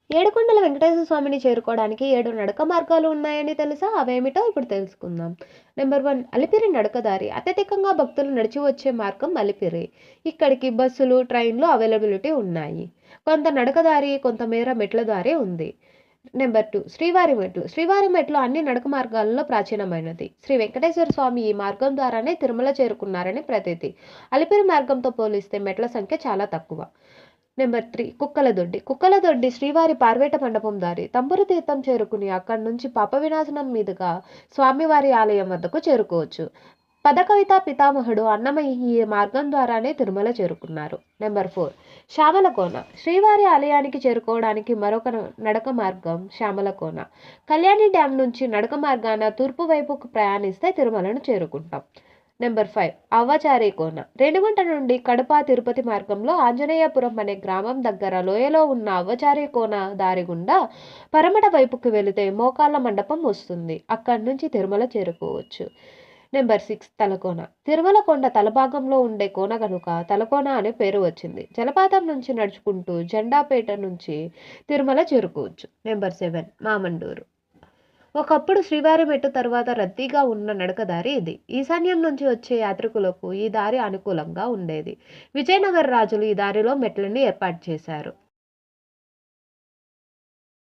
ఏడుకొండల వెంకటేశ్వర స్వామిని చేరుకోవడానికి 7 నడక మార్గాలు ఉన్నాయని తెలుసా? అవేమిటో ఇప్పుడు తెలుసుకుందాం. నెంబర్ 1 అలిపిరి నడకదారి. అత్యధికంగా భక్తులు నడిచి వచ్చే మార్గం అలిపిరి. ఇక్కడికి బస్సులు, ట్రైన్లు అవైలబిలిటీ ఉన్నాయి. కొంత నడకదారి, కొంతమేర మెట్ల దారి ఉంది. నెంబర్ 2 శ్రీవారి మెట్లు. శ్రీవారి మెట్లు అన్ని నడక మార్గాలలో ప్రాచీనమైనది. శ్రీ వెంకటేశ్వర స్వామి ఈ మార్గం ద్వారానే తిరుమల చేరుకున్నారని ప్రతీతి. అలిపిరి మార్గంతో పోలిస్తే మెట్ల సంఖ్య చాలా తక్కువ. నెంబర్ 3 కుక్కలదొడ్డి. కుక్కలదొడ్డి శ్రీవారి పార్వేట మండపం దారి. తంబురు తీర్థం చేరుకుని అక్కడి నుంచి పాప వినాశనం మీదుగా స్వామివారి ఆలయం వద్దకు చేరుకోవచ్చు. పదకవితా పితామహుడు అన్నమయ్య ఈ మార్గం ద్వారానే తిరుమల చేరుకున్నారు. నెంబర్ 4 శ్యామలకోన. శ్రీవారి ఆలయానికి చేరుకోవడానికి మరొక నడక మార్గం శ్యామలకోన. కళ్యాణి డ్యాం నుంచి నడక మార్గాన తూర్పు వైపుకు ప్రయాణిస్తే తిరుమలను చేరుకుంటాం. నెంబర్ 5 అవ్వచారి కోన. రేణిగుంట నుండి కడప తిరుపతి మార్గంలో ఆంజనేయపురం అనే గ్రామం దగ్గర లోయలో ఉన్న అవ్వచారి కోన దారి గుండా పరమట వైపుకు వెళితే మోకాళ్ళ మండపం వస్తుంది. అక్కడి నుంచి తిరుమల చేరుకోవచ్చు. నెంబర్ 6 తలకోన. తిరుమల కొండ తలభాగంలో ఉండే కోన కనుక తలకోన అనే పేరు వచ్చింది. జలపాతం నుంచి నడుచుకుంటూ జెండాపేట నుంచి తిరుమల చేరుకోవచ్చు. నెంబర్ 7 మామండూరు. ఒకప్పుడు శ్రీవారి మెట్టు తరువాత రద్దీగా ఉన్న నడకదారి ఇది. ఈశాన్యం నుంచి వచ్చే యాత్రికులకు ఈ దారి అనుకూలంగా ఉండేది. విజయనగర రాజులు ఈ దారిలో మెట్లని ఏర్పాటు చేశారు.